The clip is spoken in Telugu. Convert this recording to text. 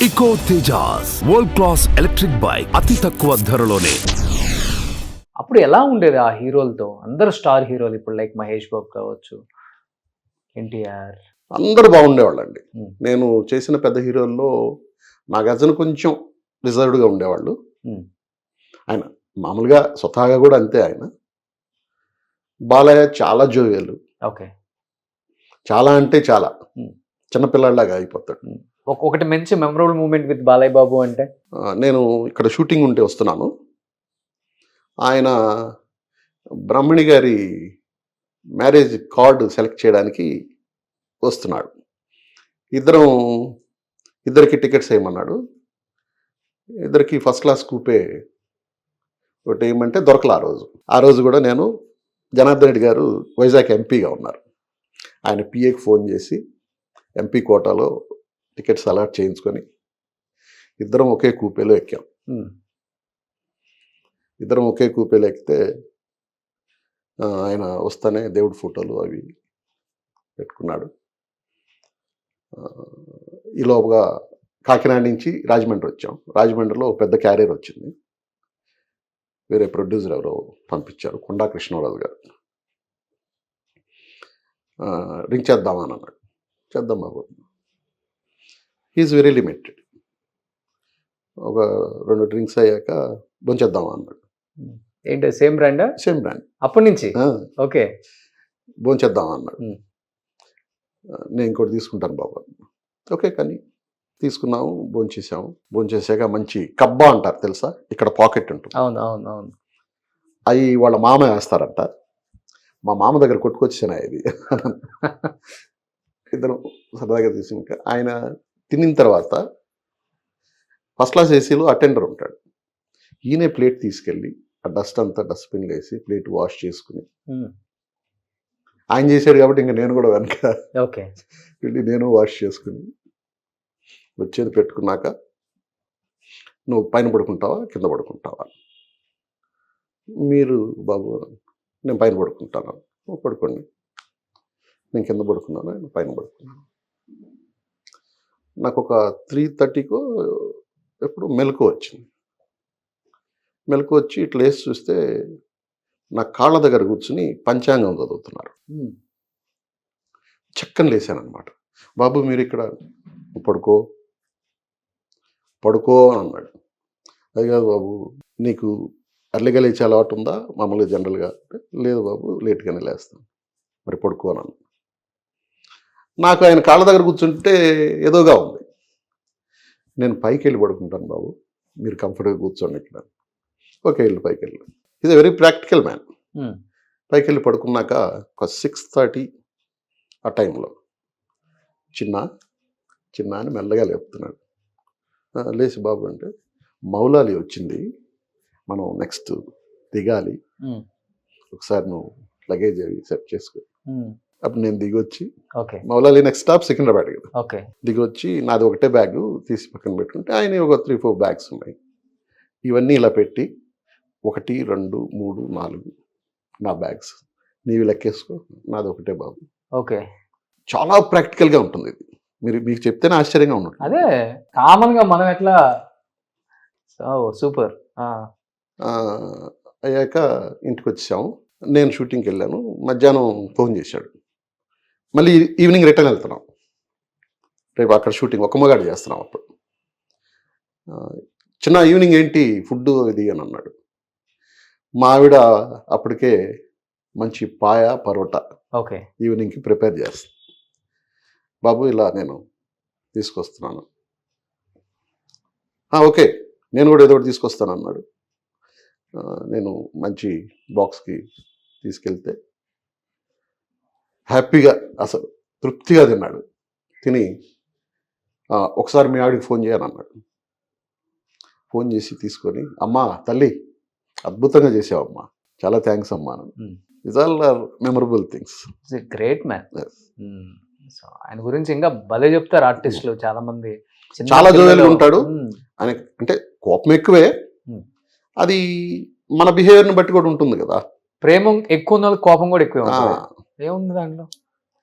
Eco Tejas world class electric bike అతి తక్కువ ధరలోనే. అప్పుడు ఎలా ఉండేది ఆ హీరోలతో? అందరూ స్టార్ హీరోలు ఇప్పుడు లైక్ మహేష్ బాబు కావచ్చు, ఎన్టీఆర్, అందరూ బాగుండేవాళ్ళండి. నేను చేసిన పెద్ద హీరోల్లో నాగార్జున కొంచెం రిజర్వ్డ్గా ఉండేవాళ్ళు. ఆయన మామూలుగా స్వతహాగా కూడా అంతే. ఆయన బాలయ్య చాలా జోవియల్, ఓకే, చాలా అంటే చాలా చిన్నపిల్లాడిలాగా అయిపోతాడు. ఒకటి మంచి memorable moment with Balayya Babu అంటే, నేను ఇక్కడ షూటింగ్ ఉంటే వస్తున్నాను, ఆయన బ్రహ్మణి గారి మ్యారేజ్ కార్డు సెలెక్ట్ చేయడానికి వస్తున్నాడు. ఇద్దరికి టికెట్స్ వేయమన్నాడు. ఇద్దరికి ఫస్ట్ క్లాస్ కూపే ఒకటి ఏమంటే దొరకల. ఆ రోజు కూడా నేను జనార్దన్ రెడ్డి గారు వైజాగ్ ఎంపీగా ఉన్నారు. ఆయన పిఏకి ఫోన్ చేసి ఎంపీ కోటాలో టికెట్స్ అలాట్ చేయించుకొని ఇద్దరం ఒకే కూపేలో ఎక్కాం. ఇద్దరం ఒకే కూపేలో ఎక్కితే ఆయన వస్తానే దేవుడి ఫోటోలు అవి పెట్టుకున్నాడు. ఈ లోపుగా కాకినాడ నుంచి రాజమండ్రి వచ్చాం. రాజమండ్రిలో పెద్ద క్యారియర్ వచ్చింది. వేరే ప్రొడ్యూసర్ ఎవరో పంపించారు, కొండా కృష్ణరాజు గారు. రింగ్ చేద్దామని అన్నాడు. చేద్దాం బాబు, ఈజ్ వెరీ లిమిటెడ్. ఒక 2 డ్రింక్స్ అయ్యాక భోంచేద్దామా అన్నాడు. ఏంటి సేమ్ బ్రాండ్? సేమ్ బ్రాండ్ అప్పటి నుంచి. ఓకే, భోంచేద్దామా అన్నాడు. నేను ఇంకోటి తీసుకుంటాను బాబు. ఓకే, కానీ తీసుకున్నాము, భోంచేసాము. భోంచేసాక మంచి కబ్బా అంటారు తెలుసా, ఇక్కడ పాకెట్ ఉంటుంది. అవును అవును అవును. అవి వాళ్ళ మామ వేస్తారంట. మా మామ దగ్గర కొట్టుకొచ్చాను ఇది. ఇద్దరు సరదాగా తీసుకుంటా. ఆయన తినిన తర్వాత ఫస్ట్ క్లాస్ ఏసీలో అటెండర్ ఉంటాడు. ఈయనే ప్లేట్ తీసుకెళ్ళి ఆ డస్ట్ అంతా డస్ట్బిన్లో వేసి ప్లేట్ వాష్ చేసుకుని, ఆయన చేశాడు కాబట్టి ఇంకా నేను కూడా వెనక వెళ్ళి నేను వాష్ చేసుకుని వచ్చేది పెట్టుకున్నాక, నువ్వు పైన పడుకుంటావా కింద పడుకుంటావా? మీరు బాబు నేను పైన పడుకుంటాను. పడుకోండి. నేను కింద పడుకున్నాను, నేను పైన పడుకున్నాను. నాకు ఒక 3:30కో ఎప్పుడు మెలకు వచ్చింది. మెలకు వచ్చి ఇట్లా వేసి చూస్తే నా కాళ్ళ దగ్గర కూర్చుని పంచాంగం చదువుతున్నారు. చక్కని లేసాను అనమాట. బాబు మీరు ఇక్కడ పడుకో అని అన్నాడు. అది కాదు బాబు, నీకు అర్లీగా లేచే అలవాటు ఉందా మామూలుగా జనరల్గా? లేదు బాబు, లేట్గానే లేస్తాను. మరి పడుకో అని అన్నాడు. నాకు ఆయన కాళ్ళ దగ్గర కూర్చుంటే ఏదోగా ఉంది. నేను పైకి వెళ్ళి పడుకుంటాను బాబు, మీరు కంఫర్ట్గా కూర్చోండి ఇక్కడ. ఓకే, వెళ్ళి పైకి వెళ్ళి. Is a very practical man. పైకి వెళ్ళి పడుకున్నాక ఒక 6:30 ఆ టైంలో చిన్న అని మెల్లగా లేపుతున్నాడు. లేచి బాబు అంటే, మౌలాలి వచ్చింది, మనం నెక్స్ట్ దిగాలి, ఒకసారి నువ్వు లగేజ్ అవి సెట్ చేసుకో. అప్పుడు నేను దిగొచ్చి, మౌలాలి నెక్స్ట్ స్టాప్ సికింద్రాబాద్ కదా, దిగొచ్చి నాది ఒకటే బ్యాగ్ తీసి పక్కన పెట్టుకుంటే ఆయన ఒక 3-4 బ్యాగ్స్ ఉన్నాయి. ఇవన్నీ ఇలా పెట్టి 1, 2, 3, 4 నా బ్యాగ్స్, నీవి లెక్కేసుకో, నాది ఒకటే బాబు. ఓకే, చాలా ప్రాక్టికల్గా ఉంటుంది ఇది. మీకు చెప్తేనే ఆశ్చర్యంగా ఉన్నట్టు. అదే కామన్గా మనం ఎట్లా. సూపర్. అయ్యాక ఇంటికి వచ్చాము. నేను షూటింగ్కి వెళ్ళాను. మధ్యాహ్నం ఫోన్ చేశాడు, మళ్ళీ ఈవినింగ్ రిటర్న్ వెళ్తున్నాం, రేపు అక్కడ షూటింగ్ ఒక మగాడు చేస్తున్నాం. అప్పుడు చిన్న ఈవినింగ్ ఏంటి ఫుడ్ ఇది అని అన్నాడు. మా ఆవిడ అప్పటికే మంచి పాయ పరోటా ఈవినింగ్కి ప్రిపేర్ చేస్తాను. బాబు ఇలా నేను తీసుకొస్తున్నాను. ఓకే, నేను కూడా ఏదో ఒకటి తీసుకొస్తాను అన్నాడు. నేను మంచి బాక్స్కి తీసుకెళ్తే హ్యాపీగా అసలు తృప్తిగా తిన్నాడు. తిని ఒకసారి మీ ఆవిడకి ఫోన్ చేయని అన్నాడు. ఫోన్ చేసి తీసుకొని, అమ్మా తల్లి అద్భుతంగా చేసావమ్మా, చాలా థ్యాంక్స్ అమ్మా. It's all memorable things. Great man. ఆయన గురించి ఇంకా భలే చెప్తారు ఆర్టిస్టులు చాలా మంది. చాలా జోవియల్గా ఉంటాడు ఆయన. అంటే కోపం ఎక్కువే, అది మన బిహేవియర్ని బట్టి కూడా ఉంటుంది కదా. ప్రేమ ఎక్కువ ఉన్న కోపం కూడా ఎక్కువ ఏముంది దాంట్లో?